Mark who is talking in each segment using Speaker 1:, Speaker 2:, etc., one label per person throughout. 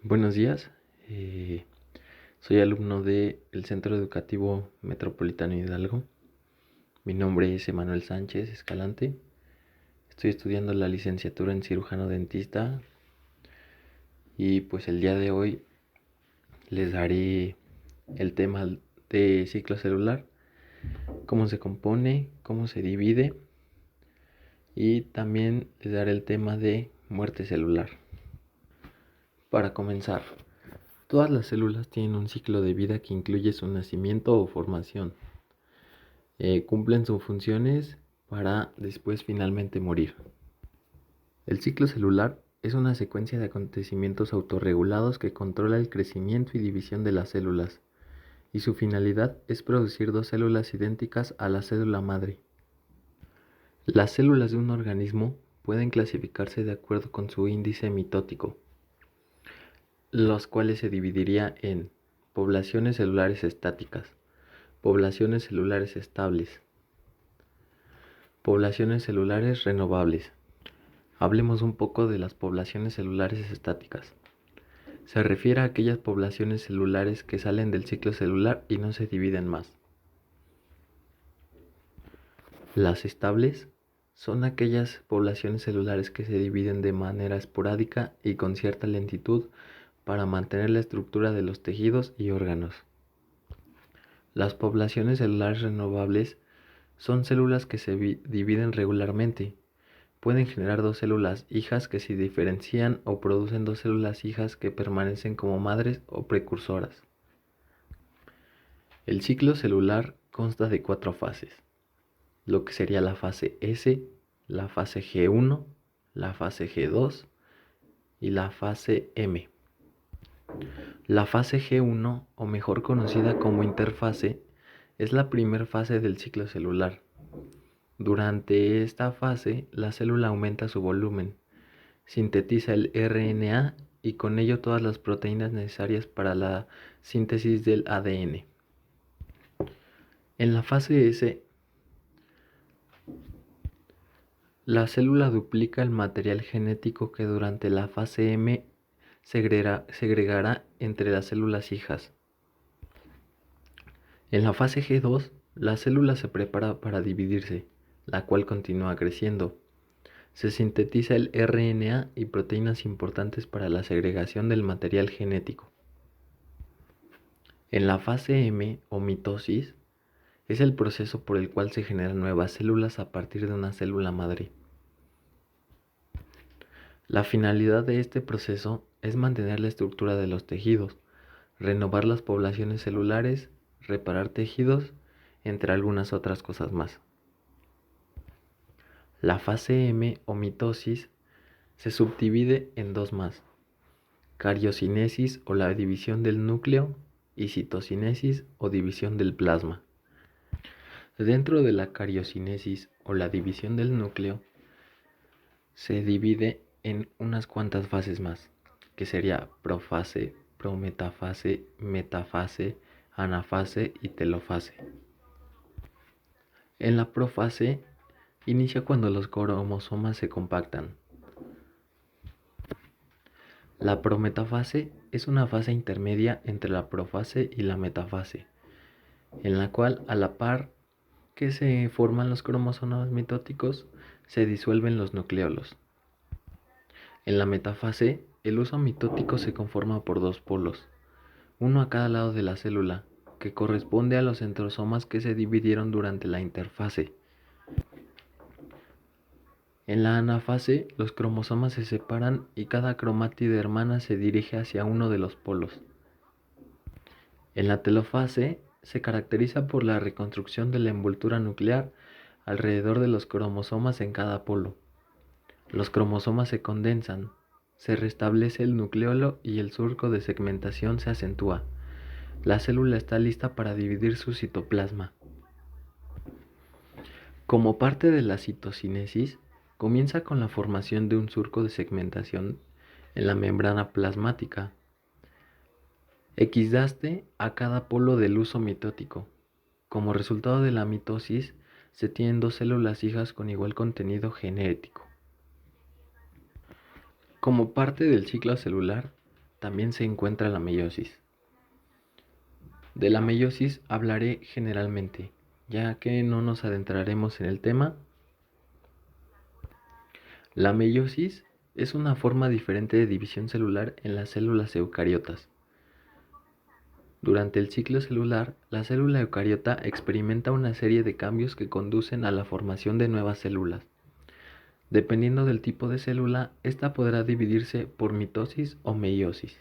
Speaker 1: Buenos días, soy alumno del Centro Educativo Metropolitano Hidalgo. Mi nombre es Emanuel Sánchez Escalante. Estoy estudiando la licenciatura en cirujano dentista y pues el día de hoy les daré el tema de ciclo celular, cómo se compone, cómo se divide y también les daré el tema de muerte celular. Para comenzar, todas las células tienen un ciclo de vida que incluye su nacimiento o formación. Cumplen sus funciones para después finalmente morir. El ciclo celular es una secuencia de acontecimientos autorregulados que controla el crecimiento y división de las células, y su finalidad es producir dos células idénticas a la célula madre. Las células de un organismo pueden clasificarse de acuerdo con su índice mitótico, los cuales se dividiría en poblaciones celulares estáticas, poblaciones celulares estables, poblaciones celulares renovables. Hablemos un poco de las poblaciones celulares estáticas. Se refiere a aquellas poblaciones celulares que salen del ciclo celular y no se dividen más. Las estables son aquellas poblaciones celulares que se dividen de manera esporádica y con cierta lentitud para mantener la estructura de los tejidos y órganos. Las poblaciones celulares renovables son células que se dividen regularmente. Pueden generar dos células hijas que se diferencian o producen dos células hijas que permanecen como madres o precursoras. El ciclo celular consta de 4 fases, lo que sería la fase S, la fase G1, la fase G2 y la fase M. La fase G1, o mejor conocida como interfase, es la primera fase del ciclo celular. Durante esta fase, la célula aumenta su volumen, sintetiza el RNA y con ello todas las proteínas necesarias para la síntesis del ADN. En la fase S, la célula duplica el material genético que durante la fase M segregará entre las células hijas. En la fase G2, la célula se prepara para dividirse, la cual continúa creciendo. Se sintetiza el RNA y proteínas importantes para la segregación del material genético. En la fase M, o mitosis, es el proceso por el cual se generan nuevas células a partir de una célula madre. La finalidad de este proceso es mantener la estructura de los tejidos, renovar las poblaciones celulares, reparar tejidos, entre algunas otras cosas más. La fase M, o mitosis, se subdivide en dos más: cariocinesis, o la división del núcleo, y citocinesis, o división del plasma. Dentro de la cariocinesis, o la división del núcleo, se divide en unas cuantas fases más, que sería profase, prometafase, metafase, anafase y telofase. En la profase inicia cuando los cromosomas se compactan. La prometafase es una fase intermedia entre la profase y la metafase, en la cual, a la par que se forman los cromosomas mitóticos, se disuelven los nucleolos. En la metafase, el huso mitótico se conforma por dos polos, uno a cada lado de la célula, que corresponde a los centrosomas que se dividieron durante la interfase. En la anafase, los cromosomas se separan y cada cromátide hermana se dirige hacia uno de los polos. En la telofase, se caracteriza por la reconstrucción de la envoltura nuclear alrededor de los cromosomas en cada polo. Los cromosomas se condensan, se restablece el nucleolo y el surco de segmentación se acentúa. La célula está lista para dividir su citoplasma. Como parte de la citocinesis, comienza con la formación de un surco de segmentación en la membrana plasmática, equidaste a cada polo del huso mitótico. Como resultado de la mitosis, se tienen dos células hijas con igual contenido genético. Como parte del ciclo celular, también se encuentra la meiosis. De la meiosis hablaré generalmente, ya que no nos adentraremos en el tema. La meiosis es una forma diferente de división celular en las células eucariotas. Durante el ciclo celular, la célula eucariota experimenta una serie de cambios que conducen a la formación de nuevas células. Dependiendo del tipo de célula, esta podrá dividirse por mitosis o meiosis.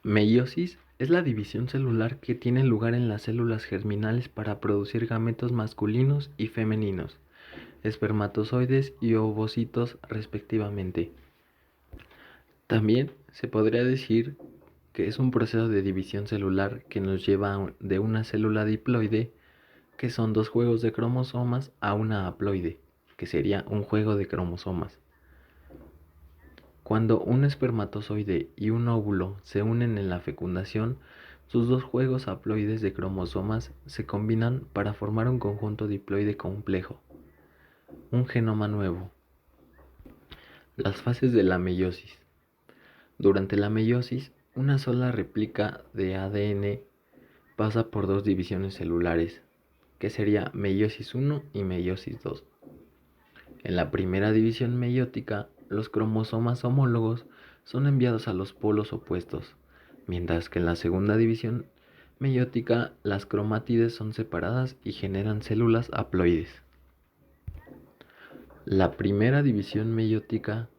Speaker 1: Meiosis es la división celular que tiene lugar en las células germinales para producir gametos masculinos y femeninos, espermatozoides y ovocitos respectivamente. También se podría decir que es un proceso de división celular que nos lleva de una célula diploide, que son dos juegos de cromosomas, a una haploide, que sería un juego de cromosomas. Cuando un espermatozoide y un óvulo se unen en la fecundación, sus dos juegos haploides de cromosomas se combinan para formar un conjunto diploide complejo, un genoma nuevo. Las fases de la meiosis. Durante la meiosis, una sola réplica de ADN pasa por dos divisiones celulares, que sería meiosis 1 y meiosis 2. En la primera división meiótica, los cromosomas homólogos son enviados a los polos opuestos, mientras que en la segunda división meiótica las cromátides son separadas y generan células haploides. La primera división meiótica,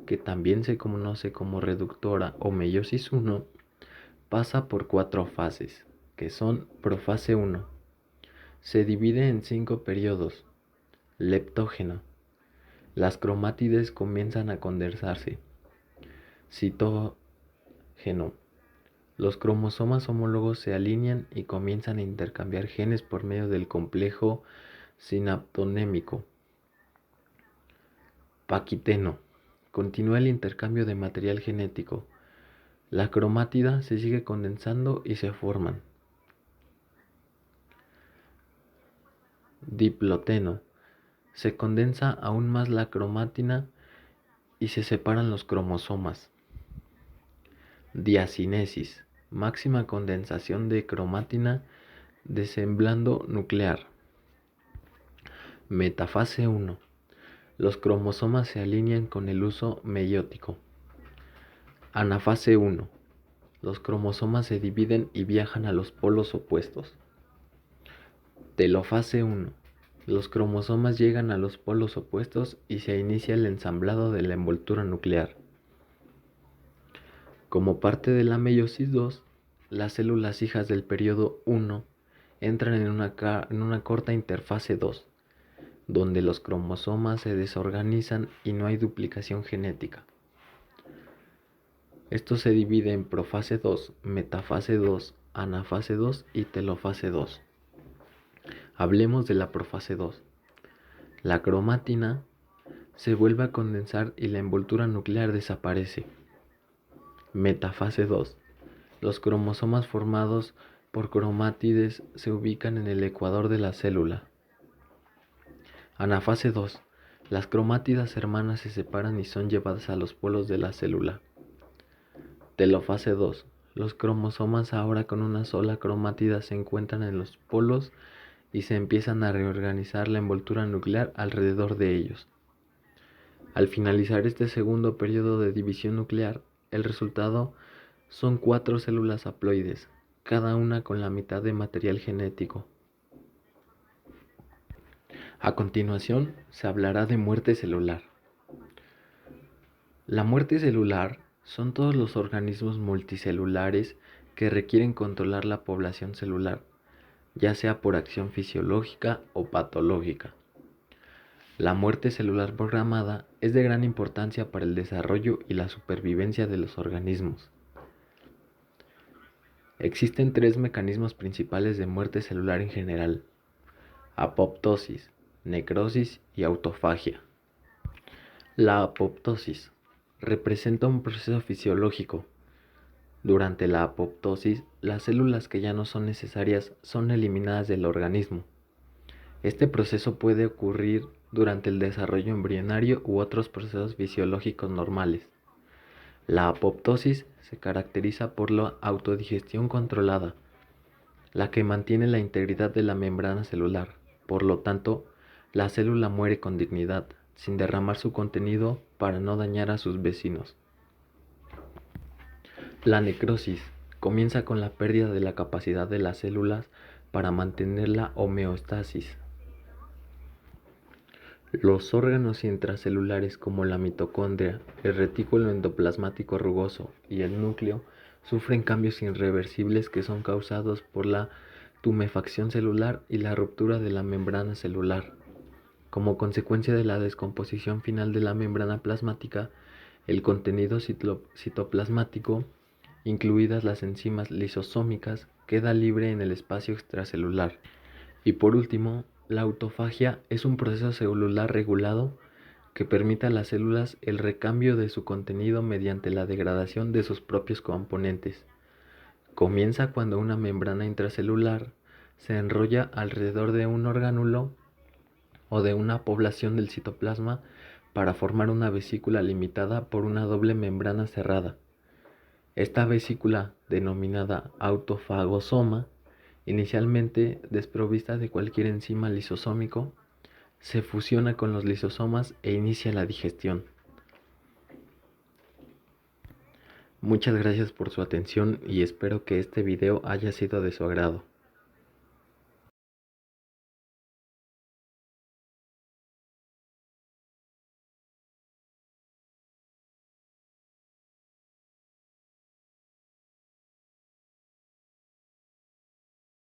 Speaker 1: que también se conoce como reductora o meiosis 1, pasa por 4 fases, que son profase 1. Se divide en 5 periodos. Leptógeno. Las cromátides comienzan a condensarse. Citógeno. Los cromosomas homólogos se alinean y comienzan a intercambiar genes por medio del complejo sinaptonémico. Paquiteno. Continúa el intercambio de material genético. La cromátida se sigue condensando y se forman. Diploteno. Se condensa aún más la cromátina y se separan los cromosomas. Diacinesis. Máxima condensación de cromátina desemblando nuclear. Metafase 1. Los cromosomas se alinean con el uso meiótico. Anafase 1. Los cromosomas se dividen y viajan a los polos opuestos. Telofase 1. Los cromosomas llegan a los polos opuestos y se inicia el ensamblado de la envoltura nuclear. Como parte de la meiosis 2, las células hijas del periodo 1 entran en una corta interfase 2, donde los cromosomas se desorganizan y no hay duplicación genética. Esto se divide en profase 2, metafase 2, anafase 2 y telofase 2. Hablemos de la profase 2. La cromátina se vuelve a condensar y la envoltura nuclear desaparece. Metafase 2. Los cromosomas formados por cromátides se ubican en el ecuador de la célula. Anafase 2. Las cromátidas hermanas se separan y son llevadas a los polos de la célula. Telofase 2. Los cromosomas ahora con una sola cromátida se encuentran en los polos y se empiezan a reorganizar la envoltura nuclear alrededor de ellos. Al finalizar este segundo periodo de división nuclear, el resultado son 4 células haploides, cada una con la mitad de material genético. A continuación, se hablará de muerte celular. La muerte celular son todos los organismos multicelulares que requieren controlar la población celular, ya sea por acción fisiológica o patológica. La muerte celular programada es de gran importancia para el desarrollo y la supervivencia de los organismos. Existen 3 mecanismos principales de muerte celular en general: apoptosis, necrosis y autofagia. La apoptosis representa un proceso fisiológico. Durante la apoptosis, las células que ya no son necesarias son eliminadas del organismo. Este proceso puede ocurrir durante el desarrollo embrionario u otros procesos fisiológicos normales. La apoptosis se caracteriza por la autodigestión controlada, la que mantiene la integridad de la membrana celular. Por lo tanto, la célula muere con dignidad, sin derramar su contenido para no dañar a sus vecinos. La necrosis comienza con la pérdida de la capacidad de las células para mantener la homeostasis. Los órganos intracelulares como la mitocondria, el retículo endoplasmático rugoso y el núcleo sufren cambios irreversibles que son causados por la tumefacción celular y la ruptura de la membrana celular. Como consecuencia de la descomposición final de la membrana plasmática, el contenido citoplasmático, incluidas las enzimas lisosómicas, queda libre en el espacio extracelular. Y por último, la autofagia es un proceso celular regulado que permite a las células el recambio de su contenido mediante la degradación de sus propios componentes. Comienza cuando una membrana intracelular se enrolla alrededor de un orgánulo o de una población del citoplasma para formar una vesícula limitada por una doble membrana cerrada. Esta vesícula, denominada autofagosoma, inicialmente desprovista de cualquier enzima lisosómico, se fusiona con los lisosomas e inicia la digestión. Muchas gracias por su atención y espero que este video haya sido de su agrado.